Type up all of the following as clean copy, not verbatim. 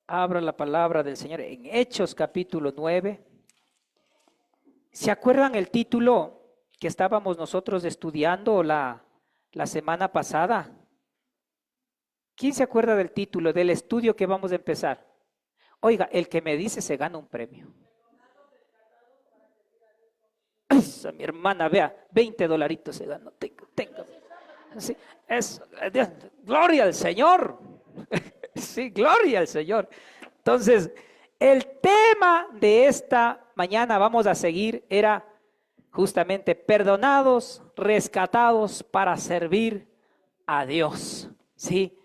Abra la palabra del Señor en Hechos capítulo 9. ¿Se acuerdan el título que estábamos nosotros estudiando la semana pasada? ¿Quién se acuerda del título del estudio que vamos a empezar? Oiga, el que me dice se gana un premio. Esa, mi hermana, vea, $20 se ganó. Tenga. Sí, gloria al Señor. Sí, gloria al Señor. Entonces, el tema de esta mañana vamos a seguir era justamente perdonados, rescatados para servir a Dios. ¿Sí?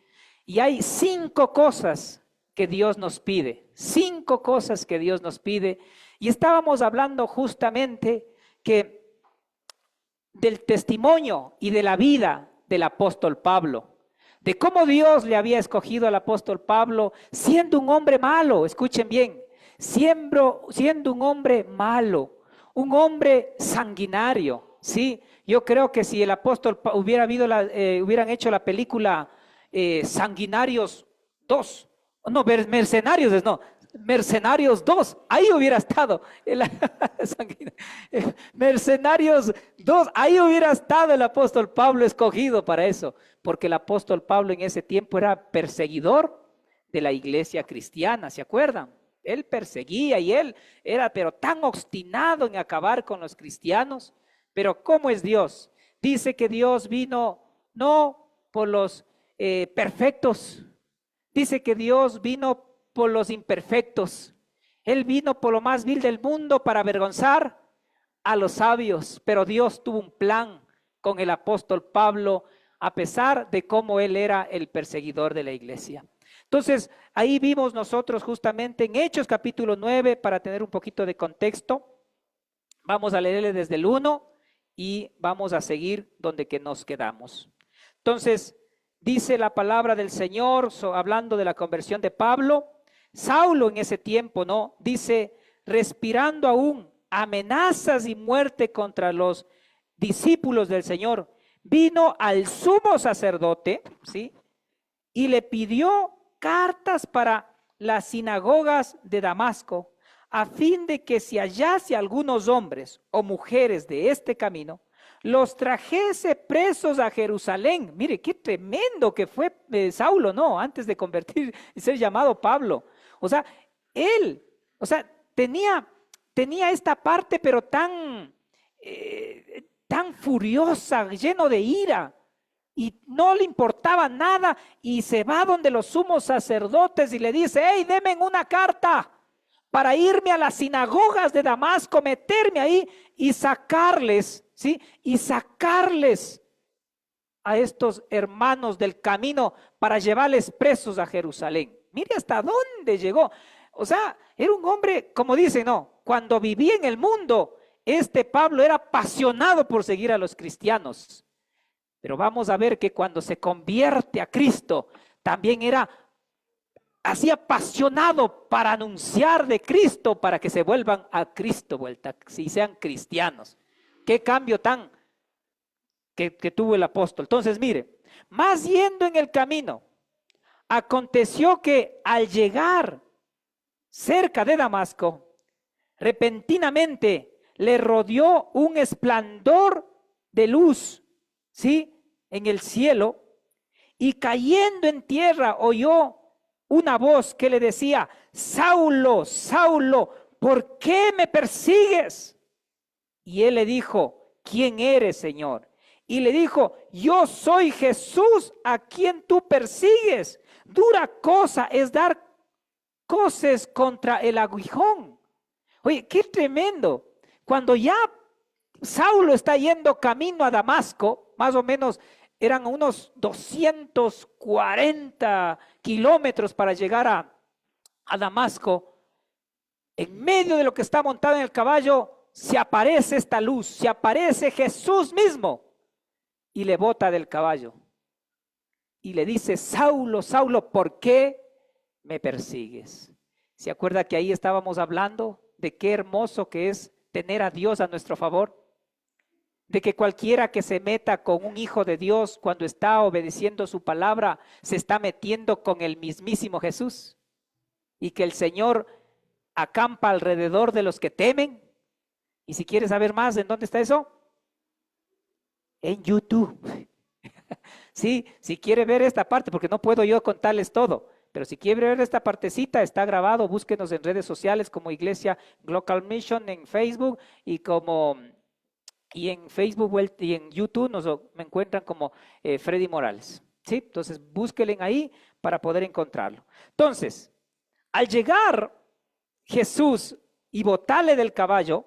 Y hay 5 cosas que Dios nos pide, 5 cosas que Dios nos pide. Y estábamos hablando justamente que del testimonio y de la vida del apóstol Pablo, de cómo Dios le había escogido al apóstol Pablo siendo un hombre malo, escuchen bien, siendo un hombre malo, un hombre sanguinario, ¿sí? Yo creo que si el apóstol hubieran hecho la película Sanguinarios 2, no, Mercenarios, no, Mercenarios 2, ahí hubiera estado Mercenarios 2, ahí hubiera estado el apóstol Pablo escogido para eso, porque el apóstol Pablo en ese tiempo era perseguidor de la iglesia cristiana, ¿se acuerdan? Él perseguía y él era pero tan obstinado en acabar con los cristianos. Pero ¿cómo es Dios? Dice que Dios vino no por los perfectos, dice que Dios vino por los imperfectos. Él vino por lo más vil del mundo para avergonzar a los sabios, pero Dios tuvo un plan con el apóstol Pablo, a pesar de cómo él era el perseguidor de la iglesia. Entonces, ahí vimos nosotros justamente en Hechos capítulo 9, para tener un poquito de contexto. Vamos a leerle desde el 1 y vamos a seguir donde que nos quedamos. Entonces, dice la palabra del Señor, hablando de la conversión de Pablo. Saulo en ese tiempo, ¿no? Dice, respirando aún amenazas y muerte contra los discípulos del Señor, vino al sumo sacerdote, ¿sí? Y le pidió cartas para las sinagogas de Damasco, a fin de que si hallase algunos hombres o mujeres de este camino, los trajese presos a Jerusalén. Mire, qué tremendo que fue Saulo, ¿no? Antes de convertir y ser llamado Pablo. O sea, él, tenía esta parte, pero tan furiosa, lleno de ira, y no le importaba nada, y se va donde los sumos sacerdotes y le dice, hey, denme una carta para irme a las sinagogas de Damasco, meterme ahí y sacarles, ¿sí? Y sacarles a estos hermanos del camino para llevarles presos a Jerusalén. Mire hasta dónde llegó. O sea, era un hombre, como dice, no, cuando vivía en el mundo, este Pablo era apasionado por seguir a los cristianos. Pero vamos a ver que cuando se convierte a Cristo, también era así apasionado para anunciar de Cristo, para que se vuelvan a Cristo vuelta, si sean cristianos. Qué cambio tan que tuvo el apóstol. Entonces, mire, más yendo en el camino, aconteció que al llegar cerca de Damasco, repentinamente le rodeó un resplandor de luz, ¿sí? En el cielo, y cayendo en tierra oyó una voz que le decía, Saulo, Saulo, ¿por qué me persigues? Y él le dijo, ¿quién eres, Señor? Y le dijo, yo soy Jesús a quien tú persigues. Dura cosa es dar coces contra el aguijón. Oye, qué tremendo. Cuando ya Saulo está yendo camino a Damasco, más o menos eran unos 240 kilómetros para llegar a Damasco. En medio de lo que está montado en el caballo, se aparece esta luz, se aparece Jesús mismo y le bota del caballo. Y le dice, Saulo, Saulo, ¿por qué me persigues? ¿Se acuerda que ahí estábamos hablando de qué hermoso que es tener a Dios a nuestro favor? De que cualquiera que se meta con un hijo de Dios cuando está obedeciendo su palabra, se está metiendo con el mismísimo Jesús. y que el Señor acampa alrededor de los que temen. Y si quieres saber más, ¿en dónde está eso? En YouTube. Sí, si quiere ver esta parte, porque no puedo yo contarles todo, pero si quiere ver esta partecita, está grabado, búsquenos en redes sociales como Iglesia Global Mission en Facebook y en Facebook y en YouTube me encuentran como Freddy Morales. ¿Sí? Entonces búsquenle ahí para poder encontrarlo. Entonces, al llegar Jesús y botarle del caballo,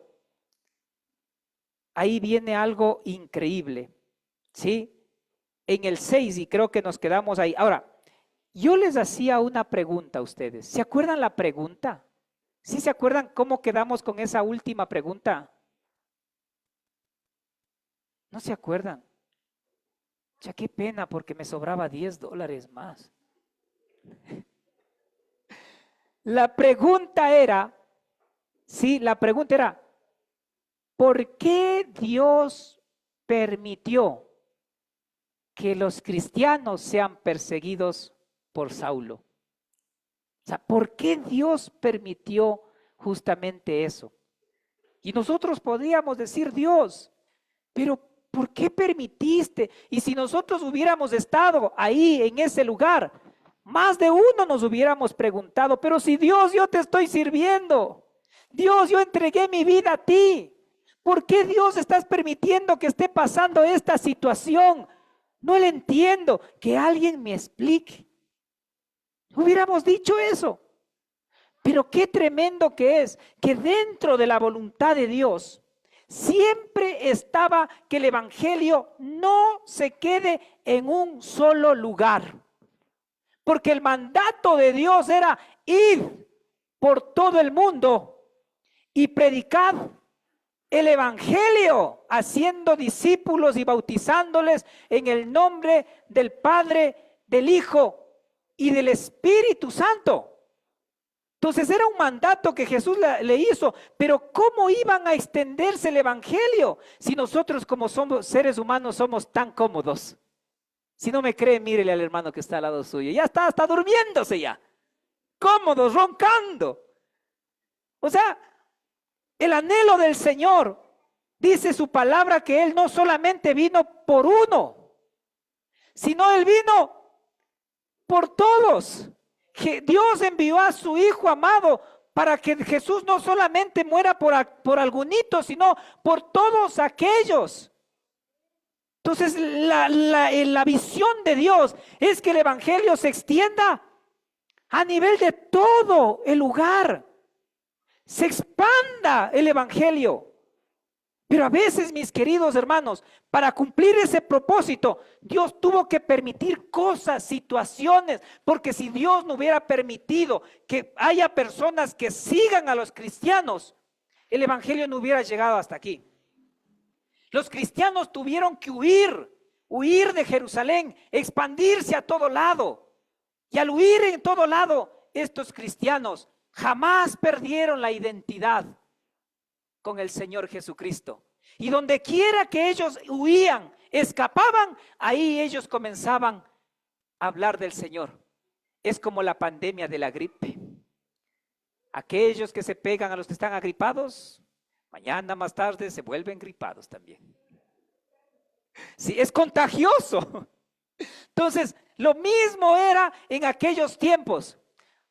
ahí viene algo increíble, ¿sí? En el 6, y creo que nos quedamos ahí. Ahora, yo les hacía una pregunta a ustedes. ¿Se acuerdan la pregunta? ¿Sí se acuerdan cómo quedamos con esa última pregunta? ¿No se acuerdan? Ya qué pena, porque me sobraba $10 más. La pregunta era, sí, la pregunta era, ¿por qué Dios permitió que los cristianos sean perseguidos por Saulo? O sea, ¿por qué Dios permitió justamente eso? Y nosotros podríamos decir, Dios, pero ¿por qué permitiste? Y si nosotros hubiéramos estado ahí en ese lugar, más de uno nos hubiéramos preguntado, pero si Dios, yo te estoy sirviendo, Dios, yo entregué mi vida a ti, ¿por qué Dios estás permitiendo que esté pasando esta situación? No le entiendo, que alguien me explique. Hubiéramos dicho eso. Pero qué tremendo que es que dentro de la voluntad de Dios siempre estaba que el evangelio no se quede en un solo lugar. Porque el mandato de Dios era ir por todo el mundo y predicar el evangelio, haciendo discípulos y bautizándoles en el nombre del Padre, del Hijo y del Espíritu Santo. Entonces era un mandato que Jesús le hizo, pero ¿cómo iban a extenderse el evangelio si nosotros como somos seres humanos somos tan cómodos? Si no me cree, mírele al hermano que está al lado suyo, ya está durmiéndose ya, cómodos, roncando. O sea, el anhelo del Señor, dice su palabra que Él no solamente vino por uno, sino Él vino por todos. Dios envió a su Hijo amado para que Jesús no solamente muera por algunitos, sino por todos aquellos. Entonces la visión de Dios es que el evangelio se extienda a nivel de todo el lugar, se expanda el evangelio. Pero a veces, mis queridos hermanos, para cumplir ese propósito, Dios tuvo que permitir cosas, situaciones, porque si Dios no hubiera permitido que haya personas que sigan a los cristianos, el evangelio no hubiera llegado hasta aquí. Los cristianos tuvieron que huir de Jerusalén, expandirse a todo lado. Y al huir en todo lado, estos cristianos jamás perdieron la identidad con el Señor Jesucristo. Y donde quiera que ellos huían, escapaban, ahí ellos comenzaban a hablar del Señor. Es como la pandemia de la gripe. Aquellos que se pegan a los que están agripados, mañana más tarde se vuelven gripados también. Sí, es contagioso. Entonces, lo mismo era en aquellos tiempos.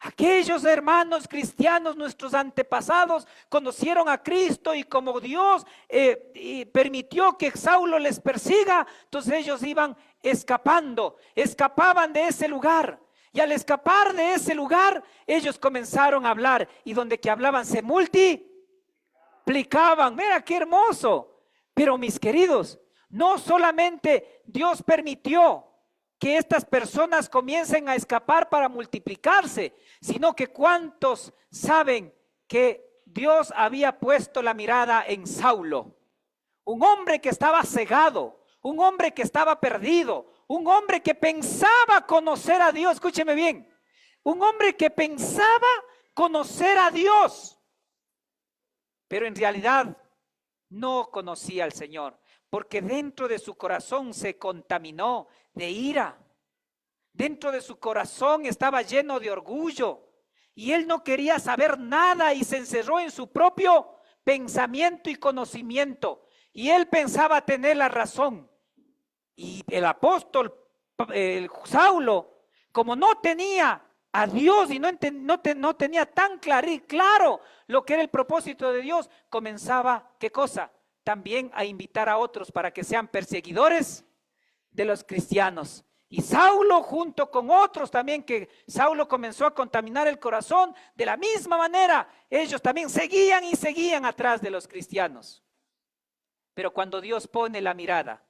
Aquellos hermanos cristianos, nuestros antepasados, conocieron a Cristo y como Dios permitió que Saulo les persiga, entonces ellos iban escapaban de ese lugar. Y al escapar de ese lugar, ellos comenzaron a hablar y donde que hablaban se multiplicaban. Mira qué hermoso. Pero mis queridos, no solamente Dios permitió que estas personas comiencen a escapar para multiplicarse, sino que cuántos saben que Dios había puesto la mirada en Saulo, un hombre que estaba cegado, un hombre que estaba perdido, un hombre que pensaba conocer a Dios, escúcheme bien, un hombre que pensaba conocer a Dios, pero en realidad no conocía al Señor, porque dentro de su corazón se contaminó de ira. Dentro de su corazón estaba lleno de orgullo Y él no quería saber nada y se encerró en su propio pensamiento y conocimiento. Y él pensaba tener la razón. Y el apóstol, el Saulo, como no tenía a Dios y no tenía tan claro lo que era el propósito de Dios, comenzaba, ¿qué cosa? También a invitar a otros para que sean perseguidores de los cristianos. Y Saulo junto con otros también, que Saulo comenzó a contaminar el corazón, de la misma manera, ellos también seguían y seguían atrás de los cristianos. Pero cuando Dios pone la mirada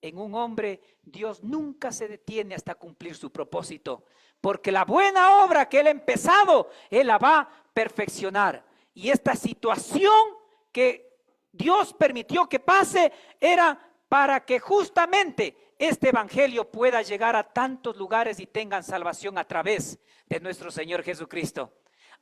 en un hombre, Dios nunca se detiene hasta cumplir su propósito, porque la buena obra que Él ha empezado, Él la va a perfeccionar. Y esta situación que Dios permitió que pase era para que justamente este evangelio pueda llegar a tantos lugares y tengan salvación a través de nuestro Señor Jesucristo.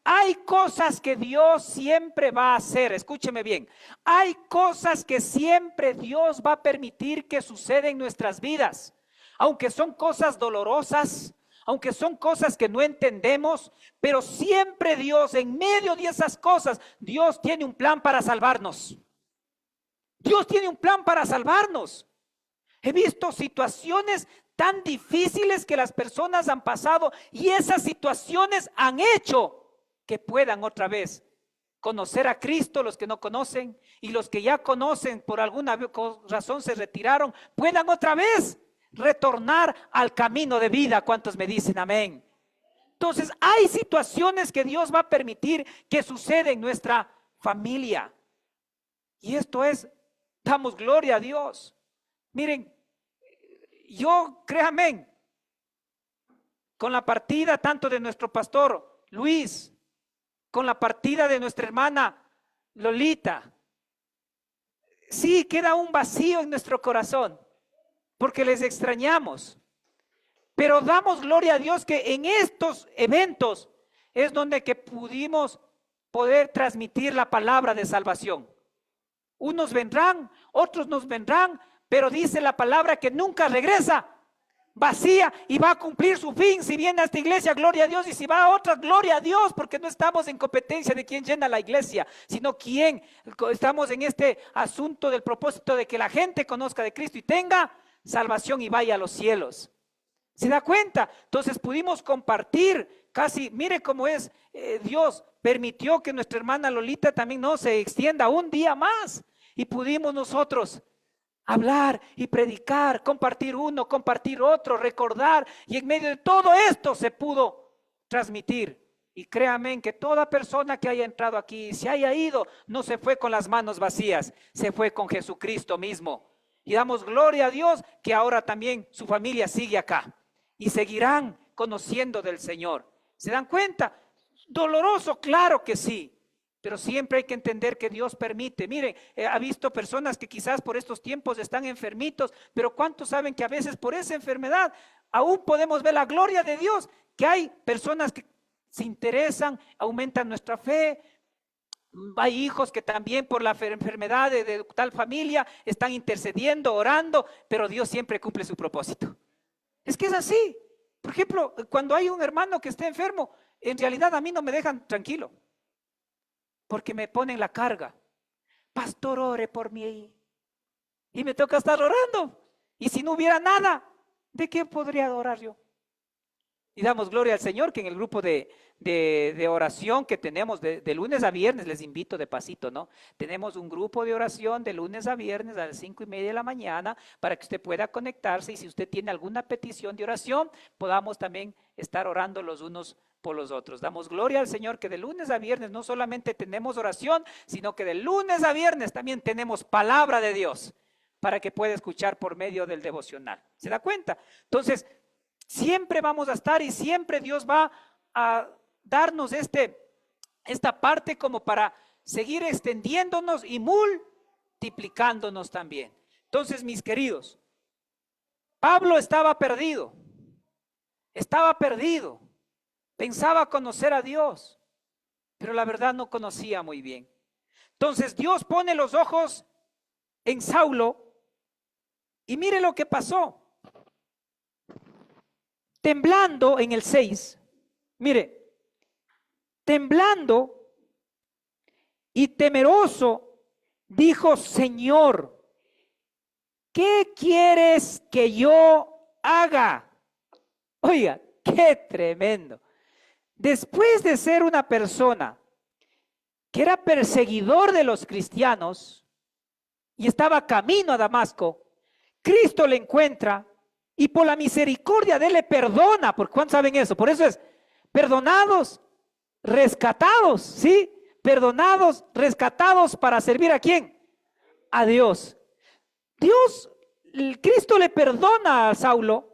Hay cosas que Dios siempre va a hacer, escúcheme bien, hay cosas que siempre Dios va a permitir que sucedan en nuestras vidas, aunque son cosas dolorosas, aunque son cosas que no entendemos, pero siempre Dios, en medio de esas cosas, Dios tiene un plan para salvarnos. Dios tiene un plan para salvarnos. He visto situaciones tan difíciles que las personas han pasado y esas situaciones han hecho que puedan otra vez conocer a Cristo, los que no conocen, y los que ya conocen por alguna razón se retiraron, puedan otra vez retornar al camino de vida. ¿Cuántos me dicen amén? Entonces hay situaciones que Dios va a permitir que suceda en nuestra familia, y esto es, damos gloria a Dios. Miren, yo, créanme, con la partida tanto de nuestro pastor Luis, con la partida de nuestra hermana Lolita, sí queda un vacío en nuestro corazón, porque les extrañamos. Pero damos gloria a Dios que en estos eventos es donde que pudimos poder transmitir la palabra de salvación. Unos vendrán, otros nos vendrán, pero dice la palabra que nunca regresa vacía y va a cumplir su fin. Si viene a esta iglesia, gloria a Dios, y si va a otra, gloria a Dios, porque no estamos en competencia de quién llena la iglesia, sino quién. Estamos en este asunto del propósito de que la gente conozca de Cristo y tenga salvación y vaya a los cielos. ¿Se da cuenta? Entonces pudimos compartir casi, mire cómo es, Dios permitió que nuestra hermana Lolita también no se extienda un día más y pudimos nosotros hablar y predicar, compartir uno, compartir otro, recordar, y en medio de todo esto se pudo transmitir. Y créanme que toda persona que haya entrado aquí, se haya ido, no se fue con las manos vacías, se fue con Jesucristo mismo. Y damos gloria a Dios que ahora también su familia sigue acá y seguirán conociendo del Señor. ¿Se dan cuenta? Doloroso, claro que sí. Pero siempre hay que entender que Dios permite. Miren, ha visto personas que quizás por estos tiempos están enfermitos, pero ¿cuántos saben que a veces por esa enfermedad aún podemos ver la gloria de Dios? Que hay personas que se interesan, aumentan nuestra fe. Hay hijos que también por la enfermedad de tal familia están intercediendo, orando, pero Dios siempre cumple su propósito. Es que es así. Por ejemplo, cuando hay un hermano que está enfermo, en realidad a mí no me dejan tranquilo, porque me ponen la carga. Pastor, ore por mí. Y me toca estar orando. Y si no hubiera nada, ¿de qué podría orar yo? Y damos gloria al Señor que en el grupo de oración que tenemos de lunes a viernes, les invito de pasito, ¿no? Tenemos un grupo de oración de lunes a viernes a las 5:30 de la mañana para que usted pueda conectarse y si usted tiene alguna petición de oración, podamos también estar orando los unos por los otros. Damos gloria al Señor que de lunes a viernes no solamente tenemos oración, sino que de lunes a viernes también tenemos palabra de Dios para que pueda escuchar por medio del devocional. ¿Se da cuenta? Entonces, siempre vamos a estar y siempre Dios va a darnos esta parte como para seguir extendiéndonos y multiplicándonos también. Entonces, mis queridos, Pablo estaba perdido, pensaba conocer a Dios, pero la verdad no conocía muy bien. Entonces Dios pone los ojos en Saulo y mire lo que pasó. Temblando en el 6, mire, temblando y temeroso, dijo: Señor, ¿qué quieres que yo haga? Oiga, qué tremendo. Después de ser una persona que era perseguidor de los cristianos y estaba camino a Damasco, Cristo le encuentra y por la misericordia de él le perdona. ¿Por cuántos saben eso? Por eso es perdonados, rescatados, ¿sí? Perdonados, rescatados para servir ¿a quién? A Dios. Dios, Cristo le perdona a Saulo.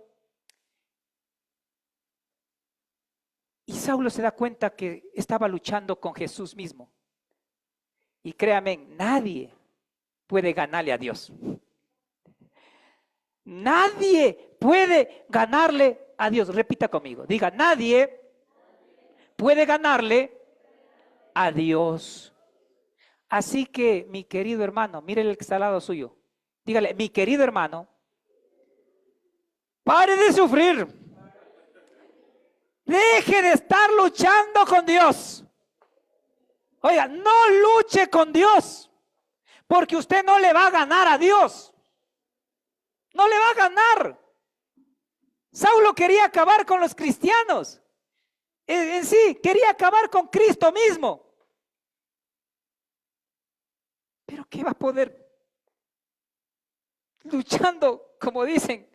Y Saulo se da cuenta que estaba luchando con Jesús mismo. Y créame, nadie puede ganarle a Dios. Nadie puede ganarle a Dios. Repita conmigo. Diga: nadie puede ganarle a Dios. Así que, mi querido hermano, mire el que está al lado suyo. Dígale: mi querido hermano, pare de sufrir. Deje de estar luchando con Dios. Oiga, no luche con Dios, porque usted no le va a ganar a Dios. No le va a ganar. Saulo quería acabar con los cristianos. En sí, quería acabar con Cristo mismo. Pero ¿qué va a poder? Luchando, como dicen,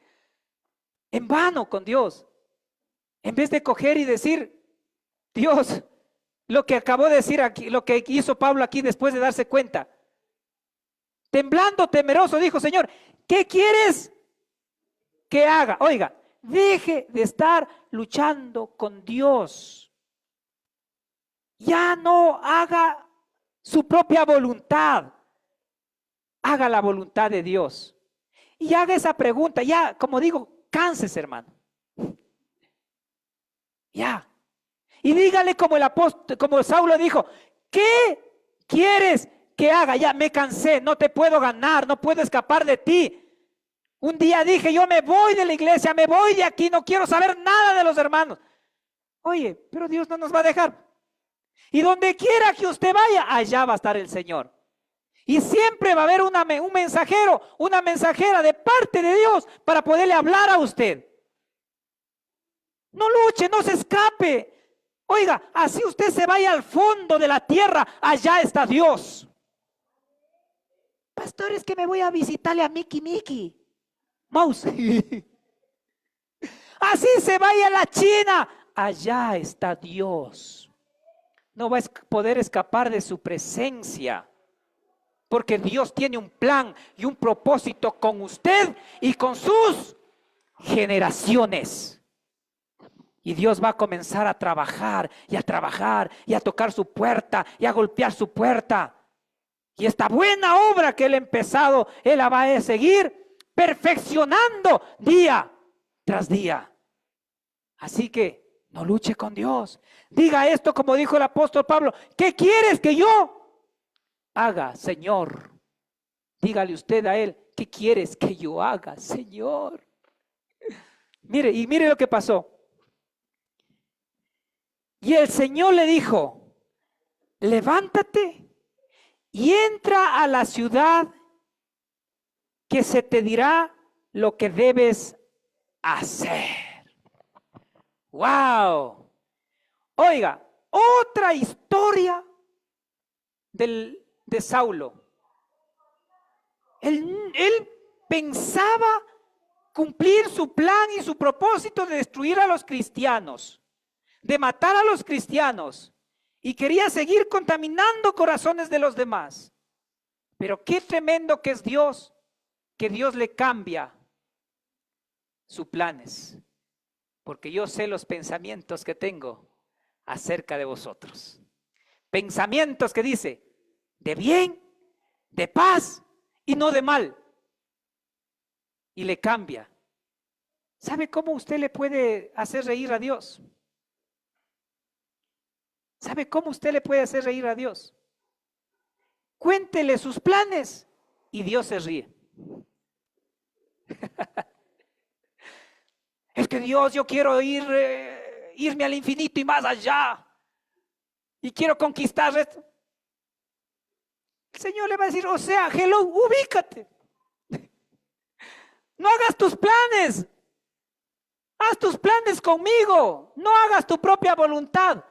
en vano con Dios. En vez de coger y decir: Dios, lo que acabó de decir aquí, lo que hizo Pablo aquí después de darse cuenta. Temblando, temeroso, dijo: Señor, ¿qué quieres que haga? Oiga, deje de estar luchando con Dios. Ya no haga su propia voluntad. Haga la voluntad de Dios. Y haga esa pregunta. Ya, como digo, cánsese, hermano. Ya. Y dígale como el apóstol, como Saulo dijo: ¿qué quieres que haga? Ya me cansé, no te puedo ganar, no puedo escapar de ti. Un día dije: yo me voy de la iglesia, me voy de aquí, no quiero saber nada de los hermanos. Oye, pero Dios no nos va a dejar. Y donde quiera que usted vaya, allá va a estar el Señor. Y siempre va a haber un mensajero, una mensajera de parte de Dios para poderle hablar a usted. No luche, no se escape. Oiga, así usted se vaya al fondo de la tierra, allá está Dios. Pastor, es que me voy a visitarle a Mickey Mouse. Así se vaya a la China, allá está Dios. No va a poder escapar de su presencia, porque Dios tiene un plan y un propósito con usted y con sus generaciones. Y Dios va a comenzar a trabajar y a trabajar y a tocar su puerta y a golpear su puerta. Y esta buena obra que Él ha empezado, Él la va a seguir perfeccionando día tras día. Así que no luche con Dios. Diga esto como dijo el apóstol Pablo: ¿qué quieres que yo haga, Señor? Dígale usted a Él: ¿qué quieres que yo haga, Señor? Mire, y mire lo que pasó. Y el Señor le dijo: levántate y entra a la ciudad, que se te dirá lo que debes hacer. ¡Wow! Oiga, otra historia de Saulo. Él pensaba cumplir su plan y su propósito de destruir a los cristianos, de matar a los cristianos, y quería seguir contaminando corazones de los demás. Pero qué tremendo que es Dios, que Dios le cambia sus planes, porque yo sé los pensamientos que tengo acerca de vosotros. Pensamientos que dice de bien, de paz y no de mal. Y le cambia. ¿Sabe cómo usted le puede hacer reír a Dios? ¿Sabe cómo usted le puede hacer reír a Dios? Cuéntele sus planes y Dios se ríe. Es que Dios, yo quiero irme al infinito y más allá. y quiero conquistar esto. El Señor le va a decir, o sea, hello, ubícate. No hagas tus planes. Haz tus planes conmigo. No hagas tu propia voluntad.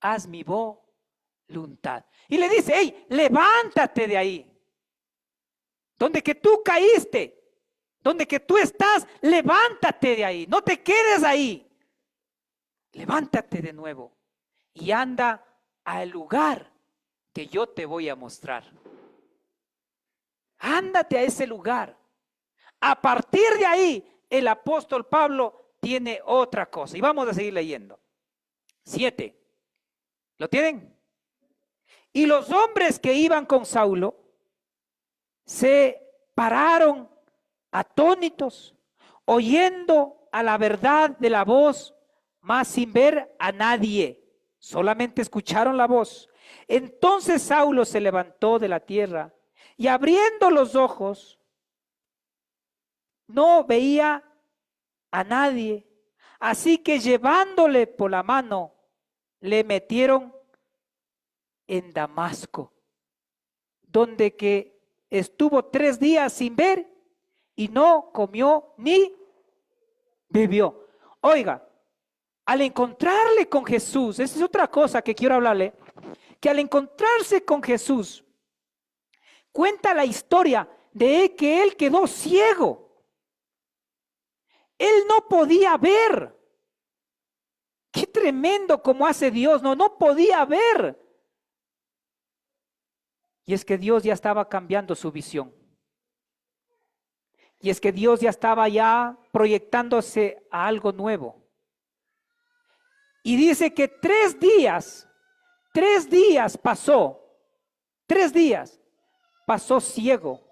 Haz mi voluntad. Y le dice, hey, levántate de ahí. Donde que tú caíste. Donde que tú estás, levántate de ahí. No te quedes ahí. Levántate de nuevo. Y anda al lugar que yo te voy a mostrar. Ándate a ese lugar. A partir de ahí, el apóstol Pablo tiene otra cosa. Y vamos a seguir leyendo. 7. ¿Lo tienen? Y los hombres que iban con Saulo se pararon atónitos, oyendo a la verdad de la voz, mas sin ver a nadie. Solamente escucharon la voz. Entonces Saulo se levantó de la tierra y abriendo los ojos, no veía a nadie. Así que llevándole por la mano, le metieron en Damasco, donde que estuvo 3 días sin ver y no comió ni bebió. Oiga, al encontrarle con Jesús, esa es otra cosa que quiero hablarle, que al encontrarse con Jesús, cuenta la historia de que él quedó ciego. Él no podía ver. Qué tremendo como hace Dios, no podía ver. Y es que Dios ya estaba cambiando su visión. Y es que Dios ya estaba ya proyectándose a algo nuevo. Y dice que 3 días pasó, 3 días pasó ciego,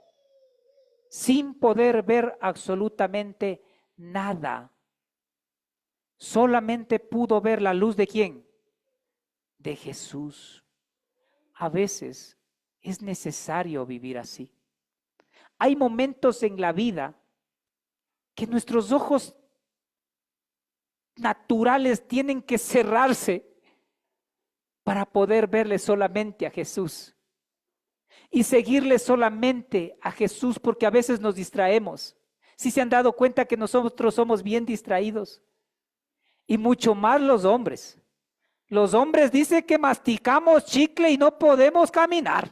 sin poder ver absolutamente nada. Solamente pudo ver la luz de ¿quién? De Jesús. A veces es necesario vivir así. Hay momentos en la vida que nuestros ojos naturales tienen que cerrarse para poder verle solamente a Jesús y seguirle solamente a Jesús, porque a veces nos distraemos. Si se han dado cuenta que nosotros somos bien distraídos, y mucho más los hombres. Los hombres dicen que masticamos chicle y no podemos caminar.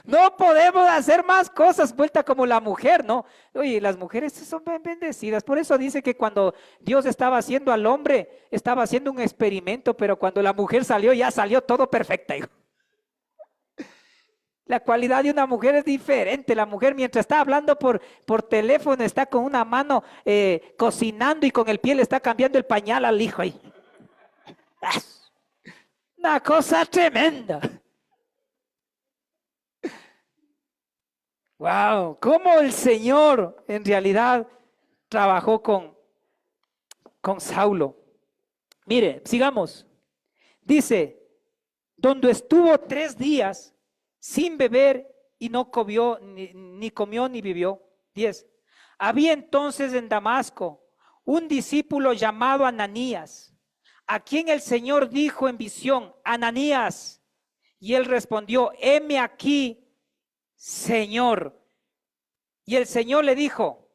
No podemos hacer más cosas vuelta como la mujer, ¿no? Oye, las mujeres son bien bendecidas. Por eso dice que cuando Dios estaba haciendo al hombre, estaba haciendo un experimento, pero cuando la mujer salió, ya salió todo perfecta. La cualidad de una mujer es diferente. La mujer mientras está hablando por teléfono, está con una mano cocinando y con el pie le está cambiando el pañal al hijo ahí. Una cosa tremenda. Wow, cómo el Señor en realidad trabajó con Saulo. Mire, sigamos. Dice, donde estuvo 3 días sin beber y no comió, ni comió ni bebió. 10. Había entonces en Damasco un discípulo llamado Ananías, a quien el Señor dijo en visión, Ananías. Y él respondió, heme aquí, Señor. Y el Señor le dijo,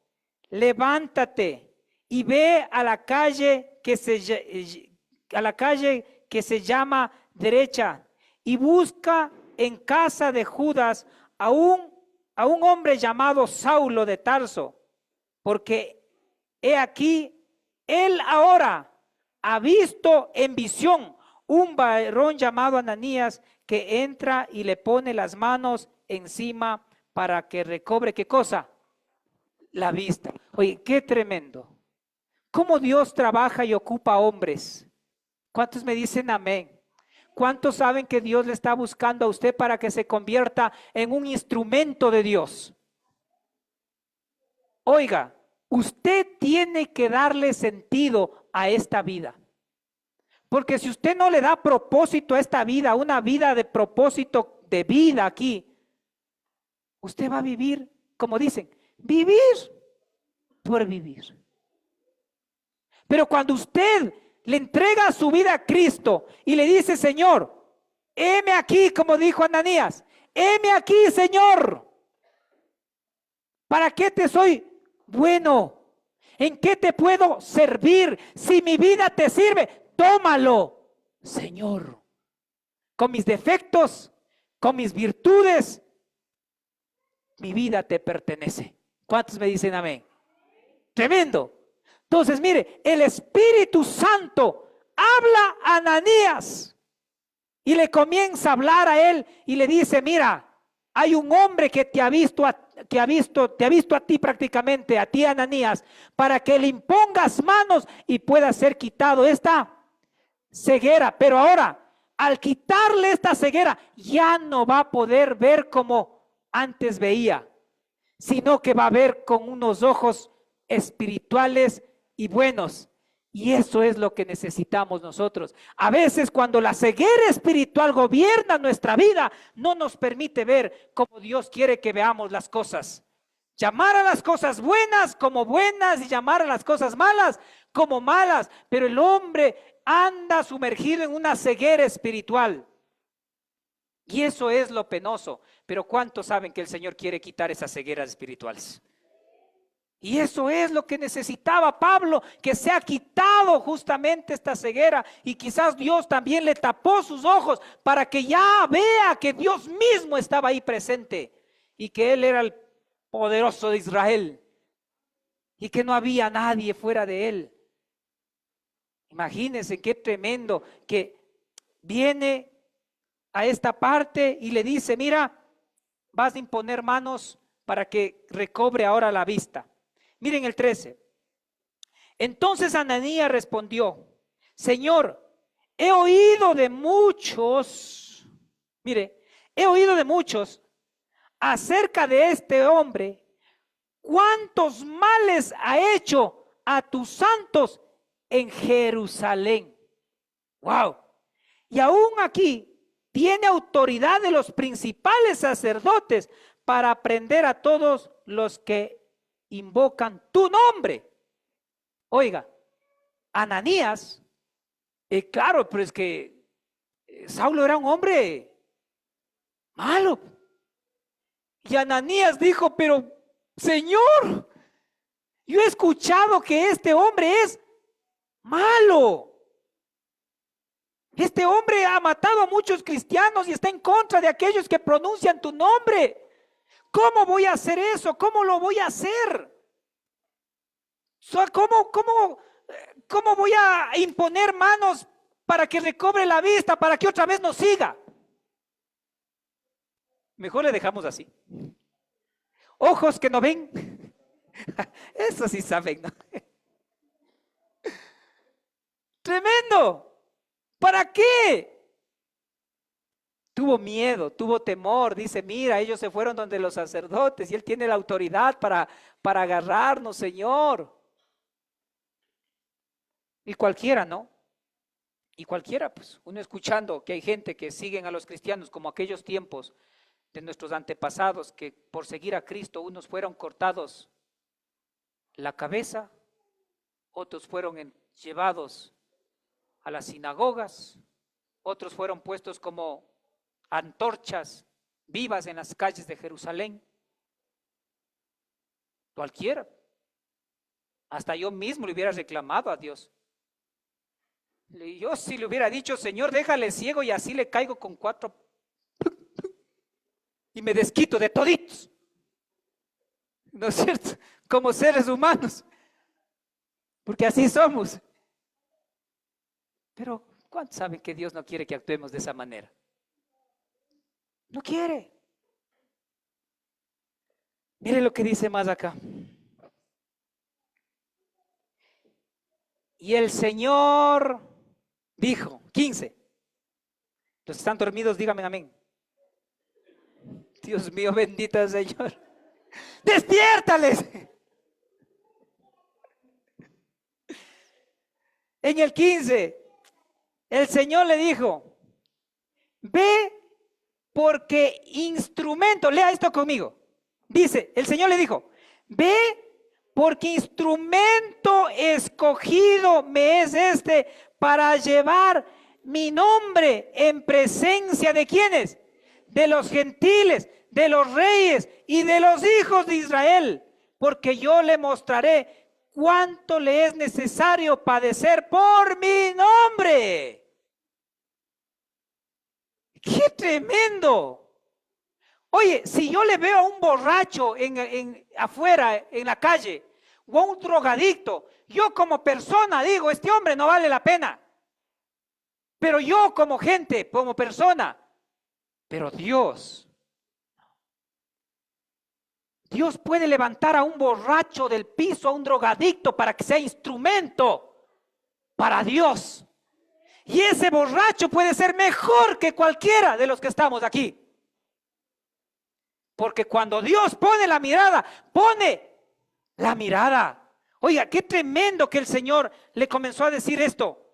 levántate y ve a la calle que se llama derecha y busca en casa de Judas a un hombre llamado Saulo de Tarso, porque he aquí, él ahora ha visto en visión un varón llamado Ananías que entra y le pone las manos encima para que recobre, ¿qué cosa? La vista. Oye, qué tremendo. ¿Cómo Dios trabaja y ocupa hombres? ¿Cuántos me dicen amén? ¿Cuántos saben que Dios le está buscando a usted para que se convierta en un instrumento de Dios? Oiga, usted tiene que darle sentido a esta vida. Porque si usted no le da propósito a esta vida, una vida de propósito de vida aquí, usted va a vivir, como dicen, vivir por vivir. Pero cuando usted le entrega su vida a Cristo y le dice, Señor, heme aquí, como dijo Ananías, heme aquí, Señor. ¿Para qué te soy bueno? ¿En qué te puedo servir? Si mi vida te sirve, tómalo, Señor. Con mis defectos, con mis virtudes, mi vida te pertenece. ¿Cuántos me dicen amén? Tremendo. Entonces, mire, el Espíritu Santo habla a Ananías y le comienza a hablar a él y le dice, mira, hay un hombre que te ha visto a ti prácticamente, a ti Ananías, para que le impongas manos y pueda ser quitado esta ceguera. Pero ahora, al quitarle esta ceguera, ya no va a poder ver como antes veía, sino que va a ver con unos ojos espirituales y buenos. Y eso es lo que necesitamos nosotros. A veces cuando la ceguera espiritual gobierna nuestra vida, no nos permite ver como Dios quiere que veamos las cosas. Llamar a las cosas buenas como buenas y llamar a las cosas malas como malas. Pero el hombre anda sumergido en una ceguera espiritual. Y eso es lo penoso. Pero ¿cuántos saben que el Señor quiere quitar esas cegueras espirituales? Y eso es lo que necesitaba Pablo, que se ha quitado justamente esta ceguera, y quizás Dios también le tapó sus ojos para que ya vea que Dios mismo estaba ahí presente y que Él era el poderoso de Israel y que no había nadie fuera de Él. Imagínense qué tremendo que viene a esta parte y le dice, mira, vas a imponer manos para que recobre ahora la vista. Miren el 13. Entonces Ananías respondió, Señor, he oído de muchos acerca de este hombre, cuántos males ha hecho a tus santos en Jerusalén. Wow. Y aún aquí tiene autoridad de los principales sacerdotes para prender a todos los que invocan tu nombre. Oiga, Ananías, claro, pero es que Saulo era un hombre malo. Y Ananías dijo, pero Señor, yo he escuchado que este hombre es malo. Este hombre ha matado a muchos cristianos y está en contra de aquellos que pronuncian tu nombre. ¿Cómo voy a hacer eso? ¿Cómo lo voy a hacer? ¿Cómo voy a imponer manos para que recobre la vista, para que otra vez nos siga? Mejor le dejamos así. Ojos que no ven. Eso sí saben, ¿no? Tremendo. ¿Para qué? Tuvo miedo, tuvo temor, dice, mira, ellos se fueron donde los sacerdotes y él tiene la autoridad para agarrarnos, Señor. Y cualquiera, ¿no? Y cualquiera, pues, uno escuchando que hay gente que siguen a los cristianos como aquellos tiempos de nuestros antepasados, que por seguir a Cristo unos fueron cortados la cabeza, otros fueron llevados a las sinagogas, otros fueron puestos como antorchas vivas en las calles de Jerusalén. Cualquiera. Hasta yo mismo le hubiera reclamado a Dios. Yo si le hubiera dicho, Señor, déjale ciego y así le caigo con 4 y me desquito de toditos. ¿No es cierto? Como seres humanos. Porque así somos. Pero ¿cuántos saben que Dios no quiere que actuemos de esa manera? No quiere. Mire lo que dice más acá. Y el Señor dijo, 15. Los que están dormidos, díganme amén. Dios mío, bendito Señor. ¡Despiértales! En el 15, el Señor le dijo, ve porque instrumento, lea esto conmigo. Dice, el Señor le dijo, ve porque instrumento escogido me es este para llevar mi nombre en presencia de ¿quiénes? De los gentiles, de los reyes y de los hijos de Israel, porque yo le mostraré cuánto le es necesario padecer por mi nombre. ¡Qué tremendo! Oye, si yo le veo a un borracho afuera, en la calle, o a un drogadicto, yo como persona digo, este hombre no vale la pena. Pero yo como gente, como persona, pero Dios puede levantar a un borracho del piso, a un drogadicto, para que sea instrumento para Dios. Y ese borracho puede ser mejor que cualquiera de los que estamos aquí. Porque cuando Dios pone la mirada, Oiga, qué tremendo que el Señor le comenzó a decir esto.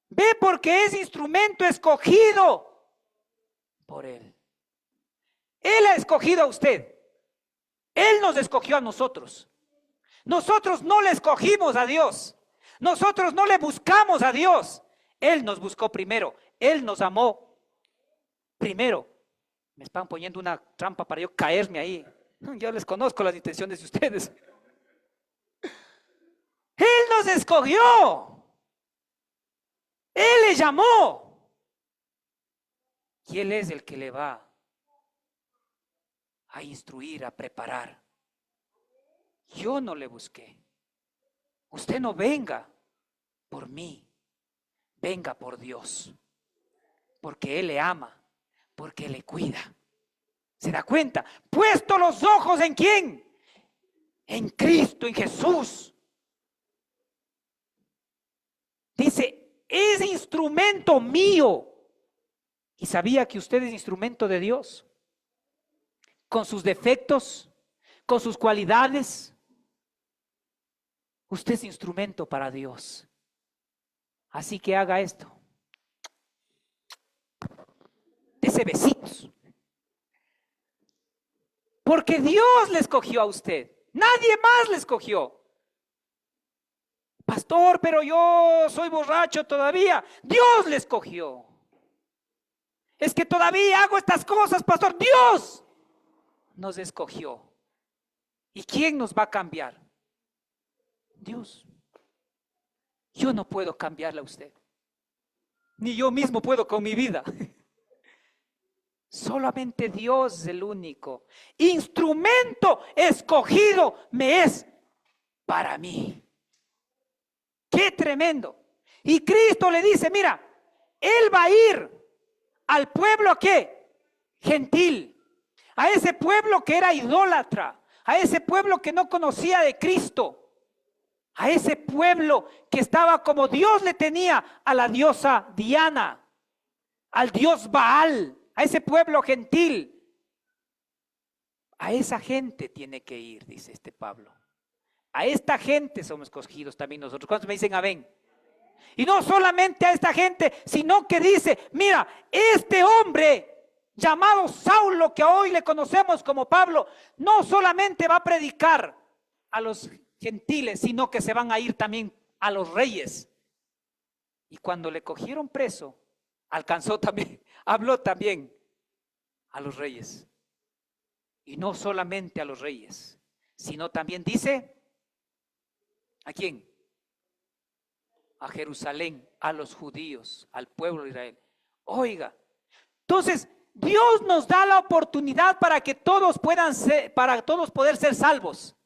Ve, porque es instrumento escogido por Él. Él ha escogido a usted. Él nos escogió a nosotros. Nosotros no le escogimos a Dios. Nosotros no le buscamos a Dios. Él nos buscó primero. Él nos amó primero. Me están poniendo una trampa para yo caerme ahí. Yo les conozco las intenciones de ustedes. Él nos escogió. Él le llamó. Y Él es el que le va a instruir, a preparar. Yo no le busqué. Usted no venga por mí. Venga por Dios. Porque Él le ama. Porque Él le cuida. ¿Se da cuenta? Puesto los ojos ¿en quién? En Cristo, en Jesús. Dice, es instrumento mío. Y sabía que usted es instrumento de Dios. Con sus defectos, con sus cualidades. Usted es instrumento para Dios. Así que haga esto. Dese besitos. Porque Dios le escogió a usted. Nadie más le escogió. Pastor, pero yo soy borracho todavía. Dios le escogió. Es que todavía hago estas cosas, pastor. Dios nos escogió. ¿Y quién nos va a cambiar? Dios. Yo no puedo cambiarle a usted. Ni yo mismo puedo con mi vida. Solamente Dios es el único instrumento escogido me es para mí. ¡Qué tremendo! Y Cristo le dice, mira, Él va a ir al pueblo ¿qué? Gentil. A ese pueblo que era idólatra. A ese pueblo que no conocía de Cristo. A ese pueblo que estaba como Dios le tenía a la diosa Diana. Al dios Baal. A ese pueblo gentil. A esa gente tiene que ir, dice este Pablo. A esta gente somos escogidos también nosotros. ¿Cuántos me dicen amén? Y no solamente a esta gente, sino que dice, mira, este hombre llamado Saulo, que hoy le conocemos como Pablo, no solamente va a predicar a los gentiles, sino que se van a ir también a los reyes. Y cuando le cogieron preso, habló también a los reyes. Y no solamente a los reyes, sino también dice, ¿a quién? A Jerusalén, a los judíos, al pueblo de Israel. Oiga, entonces Dios nos da la oportunidad para que todos puedan ser, para todos poder ser salvos.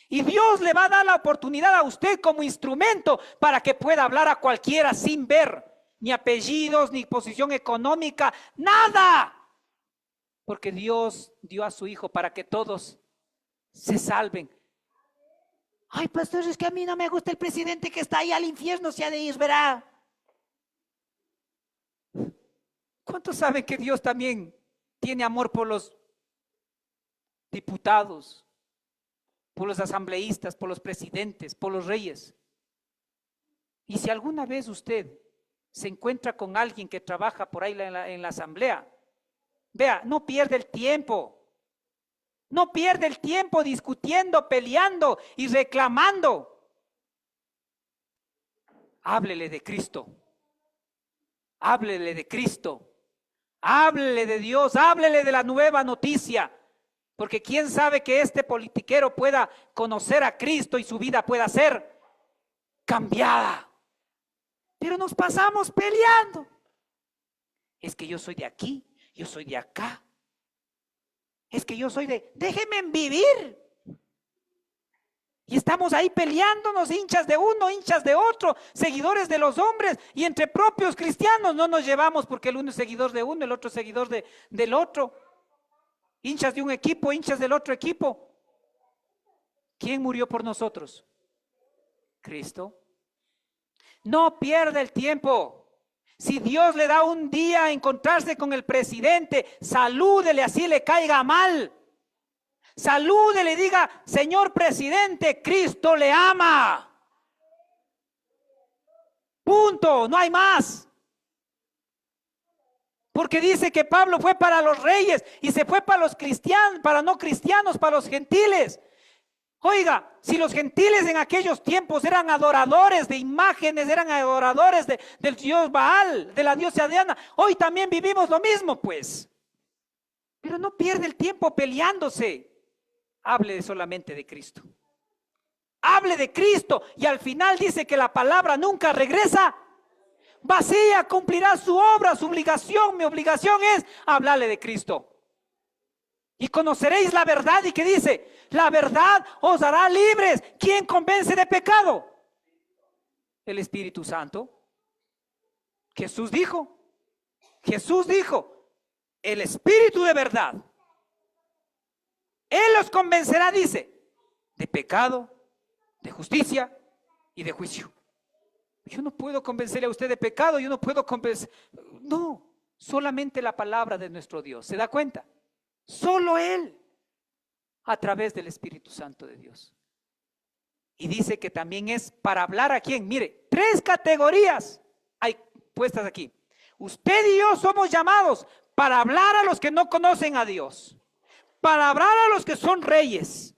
Y Dios le va a dar la oportunidad a usted como instrumento para que pueda hablar a cualquiera sin ver ni apellidos, ni posición económica, nada. Porque Dios dio a su Hijo para que todos se salven. Ay, pastor, es que a mí no me gusta el presidente que está ahí al infierno, se ha de ir, verá. ¿Cuántos saben que Dios también tiene amor por los diputados, por los asambleístas, por los presidentes, por los reyes? Y si alguna vez usted se encuentra con alguien que trabaja por ahí en la asamblea, vea, no pierde el tiempo. No pierde el tiempo discutiendo, peleando y reclamando. Háblele de Cristo. Háblele de Cristo. Háblele de Dios. Háblele de la nueva noticia. Porque quién sabe que este politiquero pueda conocer a Cristo y su vida pueda ser cambiada. Pero nos pasamos peleando. Es que yo soy de aquí, yo soy de acá. Es que yo soy de, déjenme vivir. Y estamos ahí peleándonos, hinchas de uno, hinchas de otro, seguidores de los hombres, y entre propios cristianos no nos llevamos porque el uno es seguidor de uno, el otro es seguidor del otro. Hinchas de un equipo, hinchas del otro equipo. ¿Quién murió por nosotros? Cristo. No pierda el tiempo. Si Dios le da un día a encontrarse con el presidente, salúdele así le caiga mal. Salúdele y diga, señor presidente, Cristo le ama. Punto, no hay más. Porque dice que Pablo fue para los reyes y se fue para los cristianos, para no cristianos, para los gentiles. Oiga, si los gentiles en aquellos tiempos eran adoradores de imágenes, eran adoradores del dios Baal, de la diosa Diana, hoy también vivimos lo mismo, pues. Pero no pierde el tiempo peleándose. Hable solamente de Cristo. Hable de Cristo y al final dice que la palabra nunca regresa vacía, cumplirá su obra, su obligación. Mi obligación es hablarle de Cristo. Y conoceréis la verdad. ¿Y qué dice? La verdad os hará libres. ¿Quién convence de pecado? El Espíritu Santo. Jesús dijo, el Espíritu de verdad. Él los convencerá, dice, de pecado, de justicia y de juicio. Yo no puedo convencerle a usted de pecado, yo no puedo convencer. No, solamente la palabra de nuestro Dios. ¿Se da cuenta? Solo Él, a través del Espíritu Santo de Dios. Y dice que también es para hablar a quién. Mire, 3 categorías hay puestas aquí. Usted y yo somos llamados para hablar a los que no conocen a Dios, para hablar a los que son reyes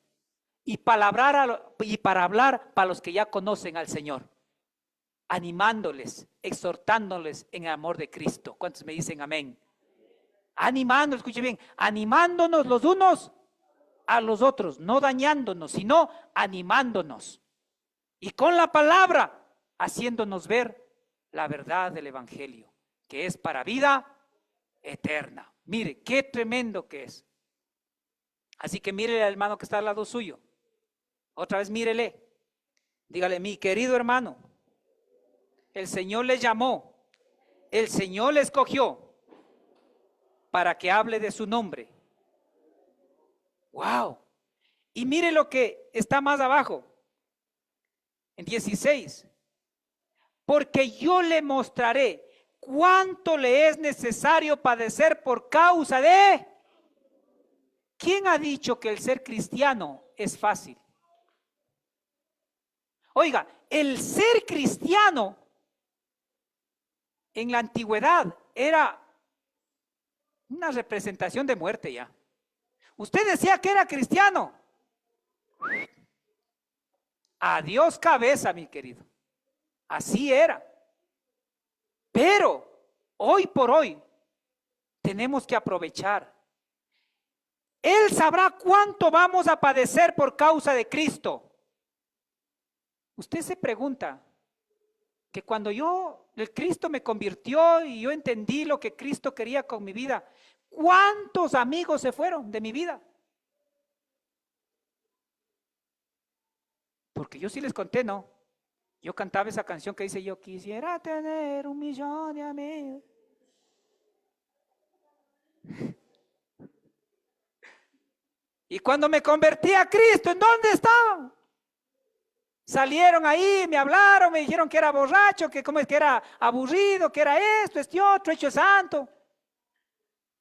y para hablar para los que ya conocen al Señor, animándoles, exhortándoles en el amor de Cristo. ¿Cuántos me dicen amén? Animándonos, escuche bien, animándonos los unos a los otros, no dañándonos, sino animándonos. Y con la palabra, haciéndonos ver la verdad del Evangelio, que es para vida eterna. Mire, qué tremendo que es. Así que mírele al hermano que está al lado suyo. Otra vez mírele. Dígale, mi querido hermano, el Señor le llamó, el Señor le escogió para que hable de su nombre. Wow. Y mire lo que está más abajo, en 16. Porque yo le mostraré cuánto le es necesario padecer por causa de... ¿Quién ha dicho que el ser cristiano es fácil? Oiga, el ser cristiano en la antigüedad era una representación de muerte ya. Usted decía que era cristiano. Adiós cabeza, mi querido. Así era. Pero hoy por hoy tenemos que aprovechar. Él sabrá cuánto vamos a padecer por causa de Cristo. Usted se pregunta que cuando el Cristo me convirtió y yo entendí lo que Cristo quería con mi vida, ¿cuántos amigos se fueron de mi vida? Porque yo sí les conté, ¿no? Yo cantaba esa canción que dice, yo quisiera tener 1.000.000 de amigos. Y cuando me convertí a Cristo, ¿en dónde estaban? Salieron ahí, me hablaron, me dijeron que era borracho, que como es que era aburrido, que era esto, este otro, hecho santo.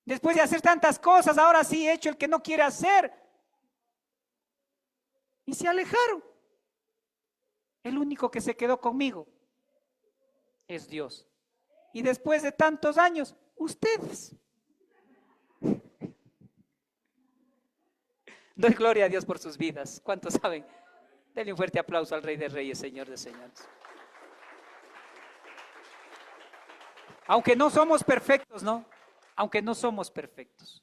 Después de hacer tantas cosas, ahora sí he hecho el que no quiere hacer. Y se alejaron. El único que se quedó conmigo es Dios. Y después de tantos años, ustedes. Doy gloria a Dios por sus vidas. ¿Cuántos saben? Denle un fuerte aplauso al Rey de Reyes, Señor de Señores. Aunque no somos perfectos, ¿no? Aunque no somos perfectos.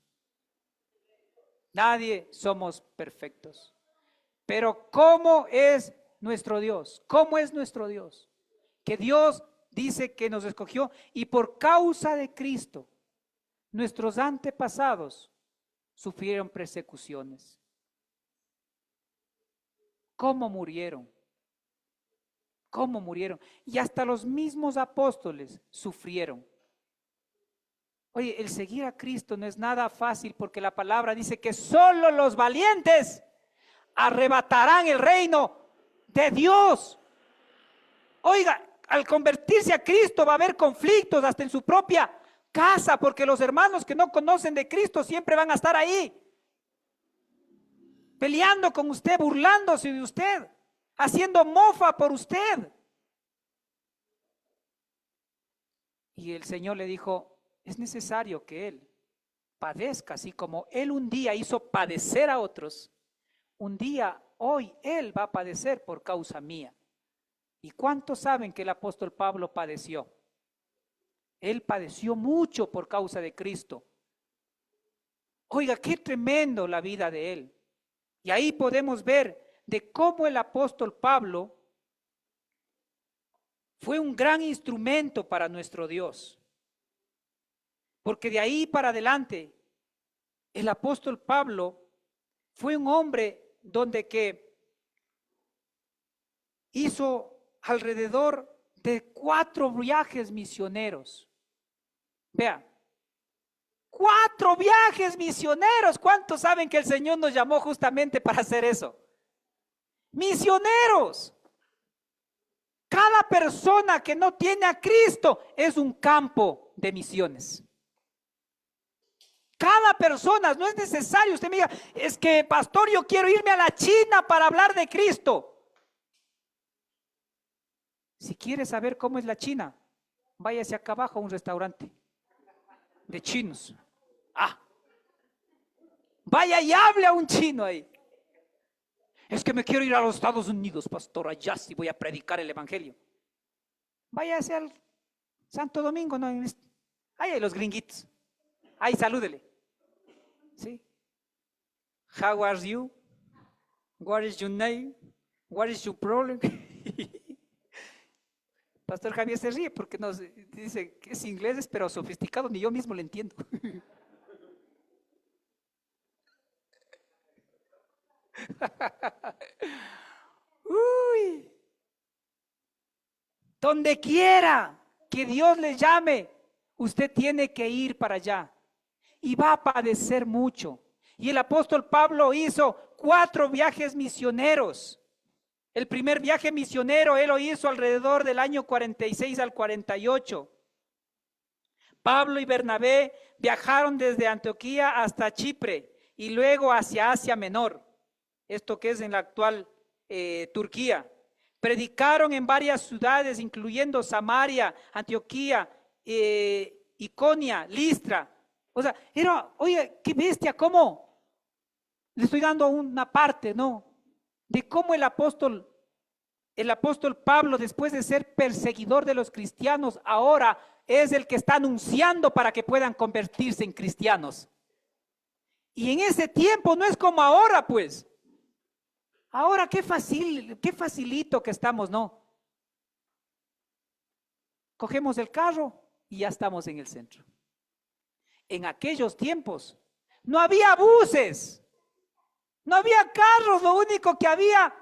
Nadie somos perfectos. Pero ¿cómo es nuestro Dios? ¿Cómo es nuestro Dios? Que Dios dice que nos escogió y por causa de Cristo, nuestros antepasados sufrieron persecuciones. ¿Cómo murieron? ¿Cómo murieron? Y hasta los mismos apóstoles sufrieron. Oye, el seguir a Cristo no es nada fácil porque la palabra dice que solo los valientes arrebatarán el reino de Dios. Oiga, al convertirse a Cristo va a haber conflictos hasta en su propia casa, porque los hermanos que no conocen de Cristo siempre van a estar ahí, peleando con usted, burlándose de usted, haciendo mofa por usted. Y el Señor le dijo, es necesario que Él padezca, así como Él un día hizo padecer a otros, un día, hoy, Él va a padecer por causa mía. ¿Y cuántos saben que el apóstol Pablo padeció? Él padeció mucho por causa de Cristo. Oiga, qué tremendo la vida de él. Y ahí podemos ver de cómo el apóstol Pablo fue un gran instrumento para nuestro Dios. Porque de ahí para adelante, el apóstol Pablo fue un hombre donde que hizo alrededor de 4 viajes misioneros. Vea, 4 viajes misioneros. ¿Cuántos saben que el Señor nos llamó justamente para hacer eso? Misioneros. Cada persona que no tiene a Cristo es un campo de misiones. Cada persona, no es necesario, usted me diga, es que pastor, yo quiero irme a la China para hablar de Cristo. Si quiere saber cómo es la China, váyase acá abajo a un restaurante de chinos. Vaya y hable a un chino ahí. Es que me quiero ir a los Estados Unidos, pastor, allá sí voy a predicar el evangelio. Váyase al Santo Domingo, ¿no? Ahí hay los gringuitos. Ahí salúdele. ¿Sí? How are you? What is your name? What is your problem? Pastor Javier se ríe porque nos dice que es inglés, pero sofisticado, ni yo mismo le entiendo. Uy. Donde quiera que Dios le llame, usted tiene que ir para allá. Y va a padecer mucho. Y el apóstol Pablo hizo 4 viajes misioneros. El primer viaje misionero él lo hizo alrededor del año 46 al 48. Pablo y Bernabé viajaron desde Antioquía hasta Chipre y luego hacia Asia Menor, esto que es en la actual Turquía. Predicaron en varias ciudades, incluyendo Samaria, Antioquía, Iconia, Listra. O sea, oye, qué bestia, ¿cómo? Le estoy dando una parte, ¿no? De cómo el apóstol Pablo, después de ser perseguidor de los cristianos, ahora es el que está anunciando para que puedan convertirse en cristianos. Y en ese tiempo no es como ahora, pues. Ahora qué facilito que estamos, ¿no? Cogemos el carro y ya estamos en el centro. En aquellos tiempos no había buses, no había carros, lo único que había.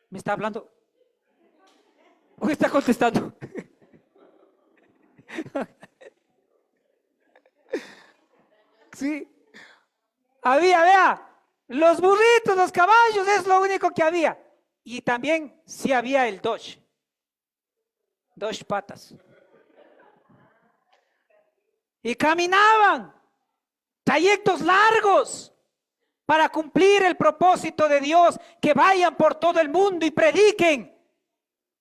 ¿Me está hablando? ¿O está contestando? Sí. Vea, los burritos, los caballos, es lo único que había. Y también sí había el Dodge patas. Y caminaban trayectos largos para cumplir el propósito de Dios, que vayan por todo el mundo y prediquen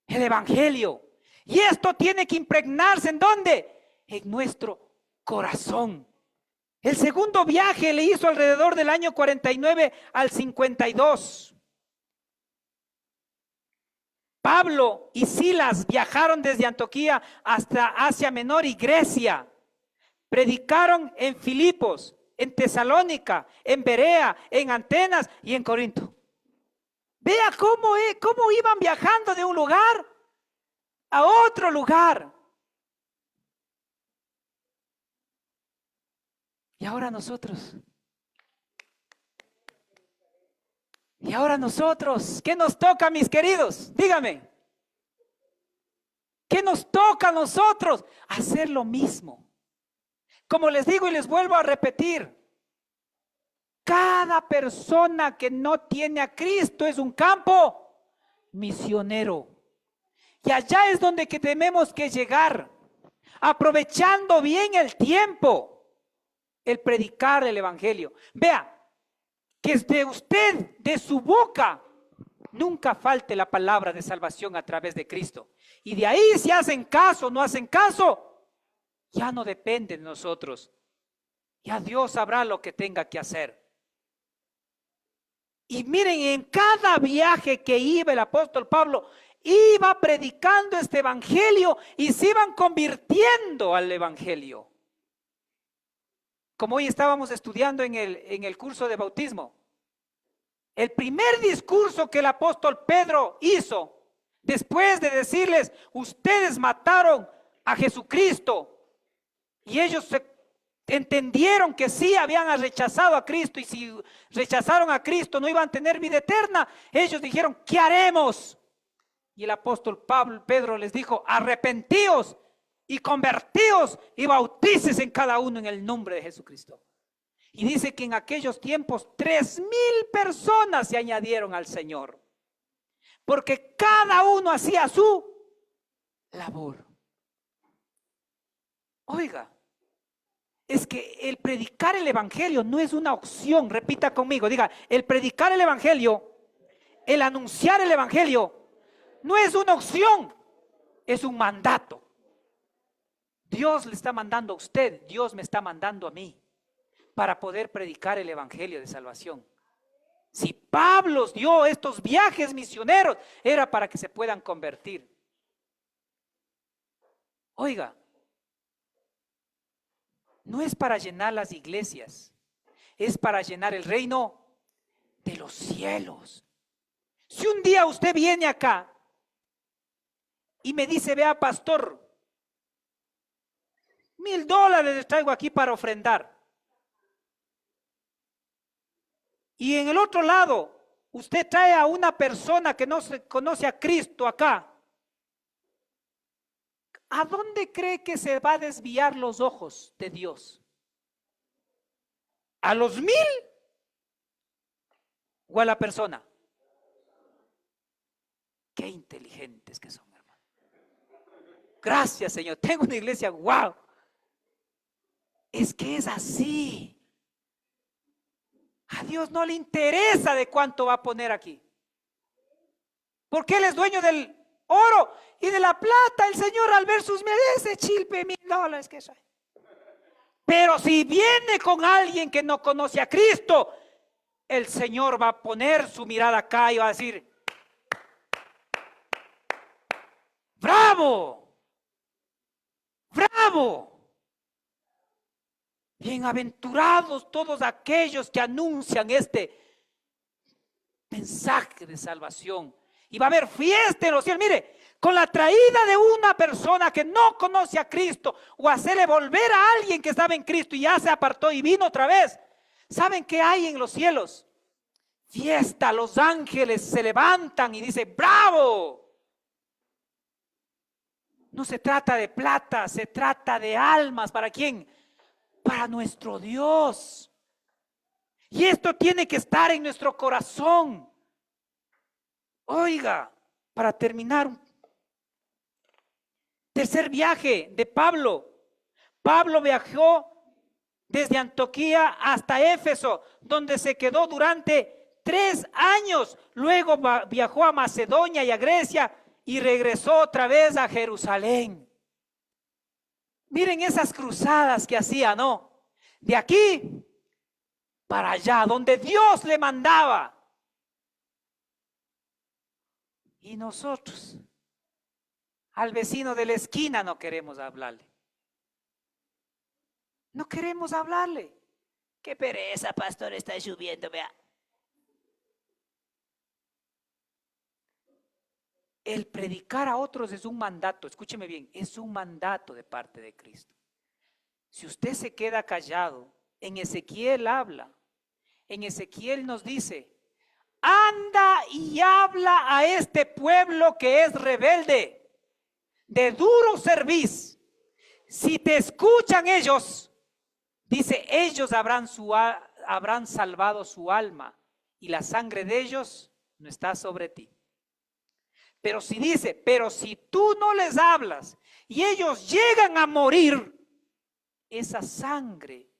el evangelio. Y esto tiene que impregnarse ¿en dónde? En nuestro corazón. El segundo viaje le hizo alrededor del año 49 al 52. Pablo y Silas viajaron desde Antioquía hasta Asia Menor y Grecia. Predicaron en Filipos, en Tesalónica, en Berea, en Atenas y en Corinto. Vea cómo iban viajando de un lugar a otro lugar. Y ahora nosotros. Y ahora nosotros, ¿qué nos toca, mis queridos? Dígame. ¿Qué nos toca a nosotros? Hacer lo mismo. Como les digo y les vuelvo a repetir, cada persona que no tiene a Cristo es un campo misionero. Y allá es donde que tenemos que llegar, aprovechando bien el tiempo, el predicar el evangelio. Vea, que de usted, de su boca, nunca falte la palabra de salvación a través de Cristo. Y de ahí, si hacen caso o no hacen caso, ya no depende de nosotros. Ya Dios sabrá lo que tenga que hacer. Y miren, en cada viaje que iba el apóstol Pablo, iba predicando este evangelio y se iban convirtiendo al evangelio. Como hoy estábamos estudiando en el curso de bautismo, el primer discurso que el apóstol Pedro hizo, después de decirles, ustedes mataron a Jesucristo, y ellos entendieron que sí habían rechazado a Cristo, y si rechazaron a Cristo no iban a tener vida eterna, ellos dijeron, ¿qué haremos? Y el apóstol Pedro les dijo, arrepentíos y convertíos y bautíces en cada uno en el nombre de Jesucristo. Y dice que en aquellos tiempos 3,000 personas se añadieron al Señor, porque cada uno hacía su labor. Oiga, es que el predicar el evangelio no es una opción. Repita conmigo, diga, el predicar el evangelio, el anunciar el evangelio, no es una opción, es un mandato. Dios le está mandando a usted, Dios me está mandando a mí para poder predicar el evangelio de salvación. Si Pablo dio estos viajes misioneros, era para que se puedan convertir. Oiga, no es para llenar las iglesias, es para llenar el reino de los cielos. Si un día usted viene acá y me dice, vea pastor, $1,000 les traigo aquí para ofrendar. Y en el otro lado, usted trae a una persona que no se conoce a Cristo acá. ¿A dónde cree que se va a desviar los ojos de Dios? ¿A los 1,000 o a la persona? Qué inteligentes que son, hermano. Gracias, Señor. Tengo una iglesia, wow. Es que es así. A Dios no le interesa de cuánto va a poner aquí, porque Él es dueño del oro y de la plata. El Señor, al ver sus ese chilpe $1,000 que soy. Pero si viene con alguien que no conoce a Cristo, el Señor va a poner su mirada acá y va a decir, bravo, bravo. Bienaventurados todos aquellos que anuncian este mensaje de salvación. Y va a haber fiesta en los cielos. Mire, con la traída de una persona que no conoce a Cristo, o hacerle volver a alguien que estaba en Cristo y ya se apartó y vino otra vez. ¿Saben qué hay en los cielos? Fiesta, los ángeles se levantan y dicen, ¡bravo! No se trata de plata, se trata de almas. ¿Para quién? Para nuestro Dios. Y esto tiene que estar en nuestro corazón. Oiga, para terminar, tercer viaje de Pablo. Pablo viajó desde Antioquía hasta Éfeso, donde se quedó durante 3 años. Luego viajó a Macedonia y a Grecia y regresó otra vez a Jerusalén. Miren esas cruzadas que hacía, ¿no? De aquí para allá, donde Dios le mandaba. Y nosotros, al vecino de la esquina no queremos hablarle. No queremos hablarle. Qué pereza, pastor, está lloviendo, vea. El predicar a otros es un mandato, escúcheme bien, es un mandato de parte de Cristo. Si usted se queda callado, en Ezequiel habla, en Ezequiel nos dice, anda y habla a este pueblo que es rebelde, de duro serviz. Si te escuchan ellos, dice, ellos habrán salvado su alma y la sangre de ellos no está sobre ti. Pero si dice, pero si tú no les hablas y ellos llegan a morir, esa sangre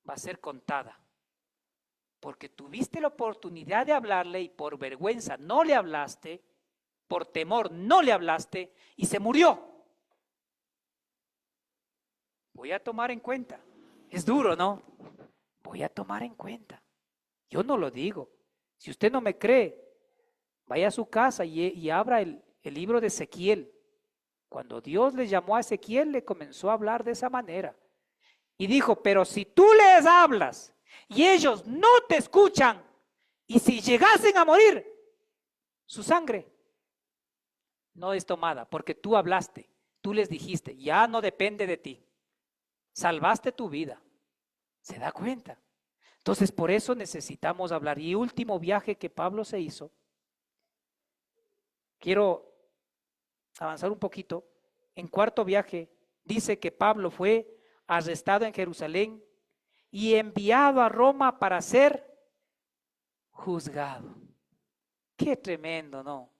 va a ser contada. Porque tuviste la oportunidad de hablarle y por vergüenza no le hablaste, por temor no le hablaste y se murió. Voy a tomar en cuenta. Es duro, ¿no? Voy a tomar en cuenta. Yo no lo digo. Si usted no me cree, vaya a su casa y abra el libro de Ezequiel. Cuando Dios le llamó a Ezequiel, le comenzó a hablar de esa manera. Y dijo, pero si tú les hablas y ellos no te escuchan, y si llegasen a morir, su sangre no es tomada, porque tú hablaste, tú les dijiste, ya no depende de ti. Salvaste tu vida. ¿Se da cuenta? Entonces, por eso necesitamos hablar. Y último viaje que Pablo se hizo, quiero avanzar un poquito. En cuarto viaje, dice que Pablo fue arrestado en Jerusalén y enviado a Roma para ser juzgado. Qué tremendo, ¿no?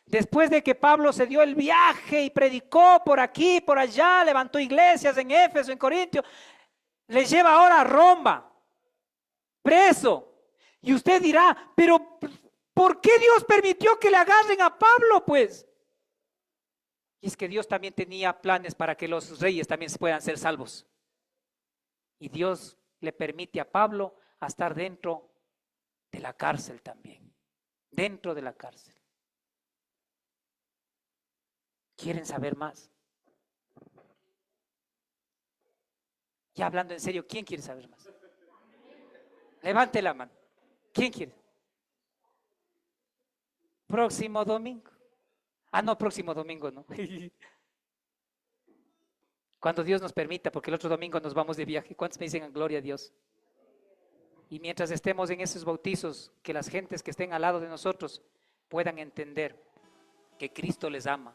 Después de que Pablo se dio el viaje y predicó por aquí, por allá, levantó iglesias en Éfeso, en Corintio, le lleva ahora a Roma, preso. Y usted dirá, pero ¿por qué Dios permitió que le agarren a Pablo, pues? Y es que Dios también tenía planes para que los reyes también puedan ser salvos. Y Dios le permite a Pablo a estar dentro de la cárcel también. Dentro de la cárcel. ¿Quieren saber más? Ya hablando en serio, ¿quién quiere saber más? Levante la mano. ¿Quién quiere? Próximo domingo. Ah, no, próximo domingo no. Cuando Dios nos permita, porque el otro domingo nos vamos de viaje. ¿Cuántos me dicen gloria a Dios? Y mientras estemos en esos bautizos, que las gentes que estén al lado de nosotros puedan entender que Cristo les ama